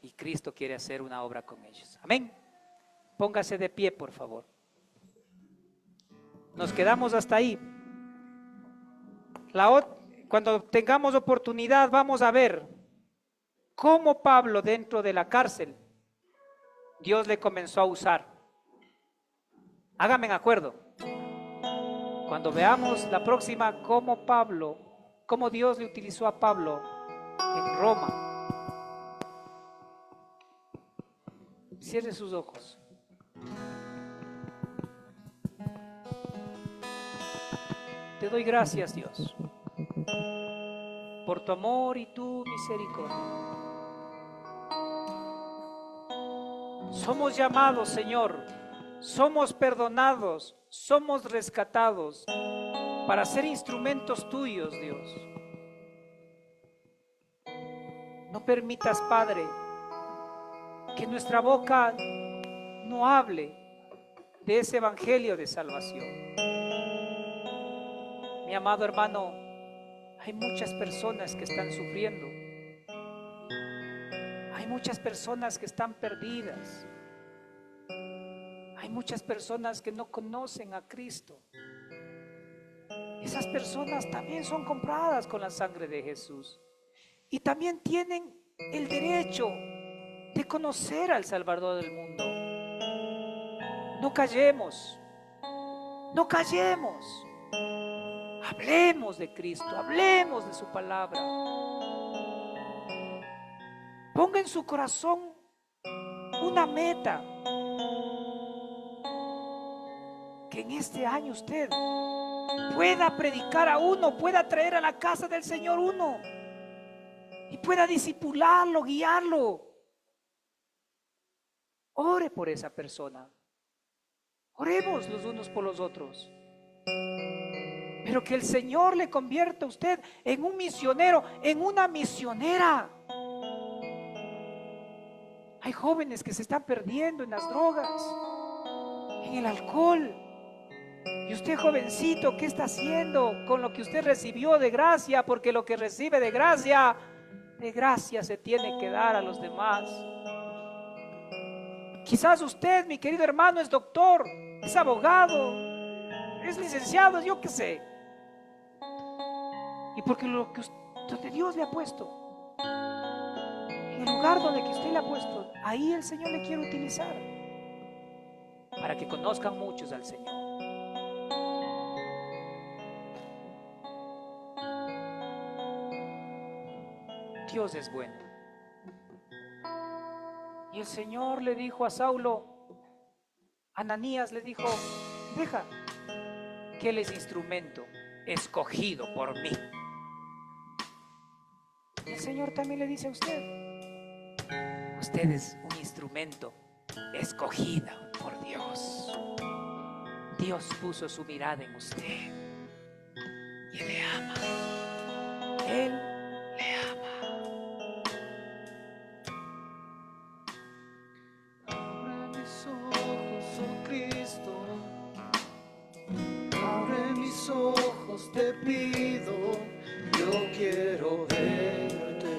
y Cristo quiere hacer una obra con ellos. Amén. Póngase de pie, por favor. Nos quedamos hasta ahí. Cuando tengamos oportunidad vamos a ver cómo Pablo dentro de la cárcel Dios le comenzó a usar. Háganme en acuerdo. Cuando veamos la próxima cómo Dios le utilizó a Pablo en Roma. Cierre sus ojos. Te doy gracias, Dios, por tu amor y tu misericordia. Somos llamados, Señor, somos perdonados, somos rescatados para ser instrumentos tuyos, Dios. No permitas, Padre, que nuestra boca no hable de ese evangelio de salvación. Mi amado hermano, hay muchas personas que están sufriendo. Hay muchas personas que están perdidas. Hay muchas personas que no conocen a Cristo. Esas personas también son compradas con la sangre de Jesús. Y también tienen el derecho de conocer al Salvador del mundo. No callemos. No callemos. Hablemos de Cristo, hablemos de su palabra. Ponga en su corazón una meta. Que en este año usted pueda predicar a uno, pueda traer a la casa del Señor uno. y pueda discipularlo, guiarlo. Ore por esa persona. Oremos los unos por los otros. Pero que el Señor le convierta a usted en un misionero, en una misionera. Hay jóvenes que se están perdiendo en las drogas, en el alcohol. Y usted, jovencito, ¿qué está haciendo con lo que usted recibió de gracia? Porque lo que recibe de gracia se tiene que dar a los demás. Quizás usted, mi querido hermano, es doctor, es abogado, es licenciado, yo qué sé. Y porque donde Dios le ha puesto, en el lugar donde que usted le ha puesto, ahí el Señor le quiere utilizar para que conozcan muchos al Señor. Dios es bueno. Y el Señor le dijo a Saulo, Ananías le dijo, deja que Él es instrumento escogido por mí. Y el Señor también le dice a usted, usted es un instrumento escogido por Dios. Dios puso su mirada en usted y le ama. Él le ama. Abre mis ojos, oh Cristo, abre mis ojos, te pido, yo quiero verte,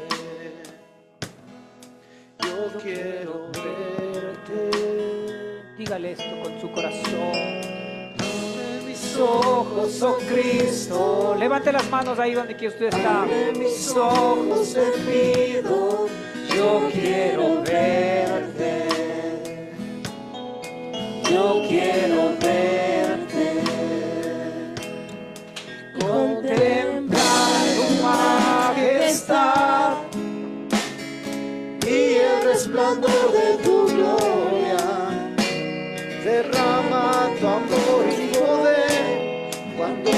yo quiero verte. Dígale esto con su corazón. Abre mis ojos, oh Cristo, Levante las manos ahí donde que usted está. abre mis ojos, te pido, yo quiero verte, yo quiero verte, contemplar tu majestad y el resplandor de tu gloria. Derrama tu amor y poder cuando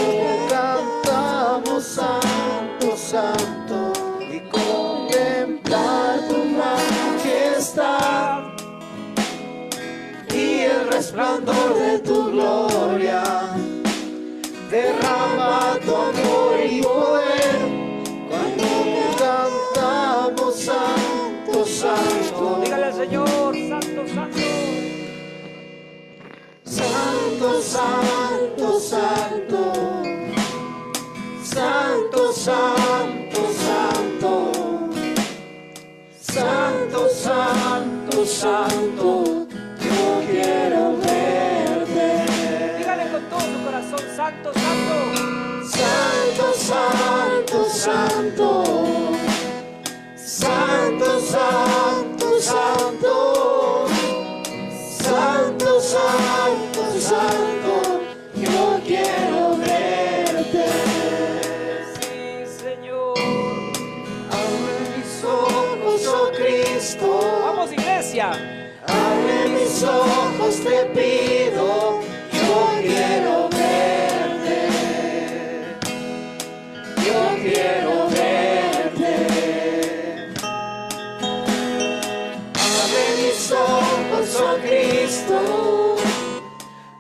cantamos santo, santo, y contemplar tu majestad y el resplandor de tu gloria. Derrama tu amor y poder cuando cantamos santo, santo. Dígale al Señor, santo, santo. Santo, santo, santo, santo, santo, santo, santo, santo, santo, yo quiero verte. Dígale con todo su corazón, santo, santo. Santo, santo, santo, santo, santo, santo, santo, santo, santo, yo quiero verte. Sí, Señor. Abre mis ojos, oh Cristo, Vamos, iglesia. abre mis ojos, te pido, yo quiero verte, yo quiero verte. Abre mis ojos, oh Cristo,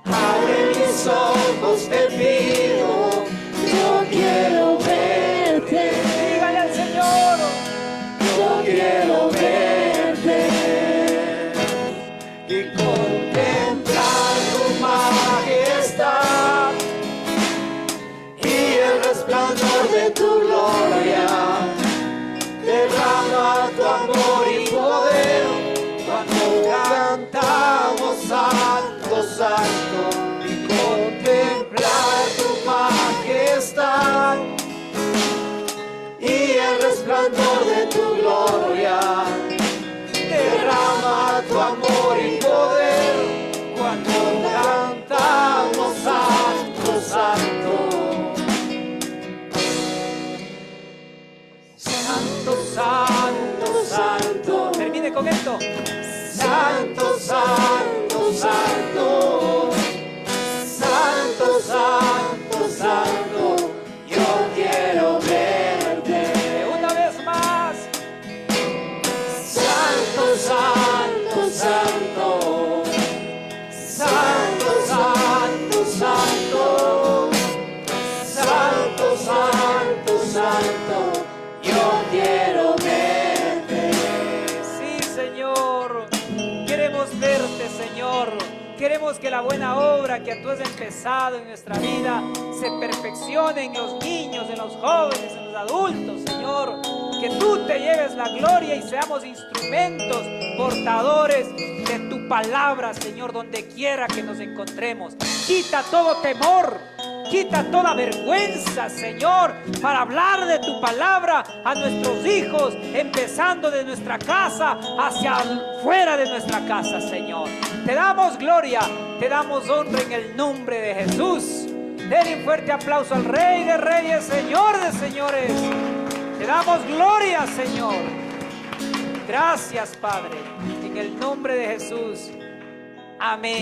abre mis ojos, te pido, yo quiero verte, Dígale al Señor. yo quiero verte y contemplar tu majestad y el resplandor de tu gloria. Derrama tu amor y poder cuando cantamos santo, santo, y contemplar tu majestad y el resplandor de tu gloria. Derrama tu amor y poder cuando cantamos santo, santo. Santo, santo, santo. Termine con esto. Santo, santo, santo. Santo, santo, santo. Yo quiero verte. Una vez más. queremos verte, Señor. Queremos que la buena obra que tú has empezado en nuestra vida se perfeccione en los niños, en los jóvenes, en los adultos, Señor. Que tú te lleves la gloria y seamos instrumentos portadores de tu palabra, Señor, donde quiera que nos encontremos. Quita todo temor, quita toda vergüenza, Señor, para hablar de tu palabra a nuestros hijos, empezando de nuestra casa hacia fuera de nuestra casa, Señor. Te damos gloria, te damos honra en el nombre de Jesús. Den un fuerte aplauso al Rey de Reyes, Señor de Señores. Te damos gloria, Señor. Gracias, Padre, en el nombre de Jesús. Amén.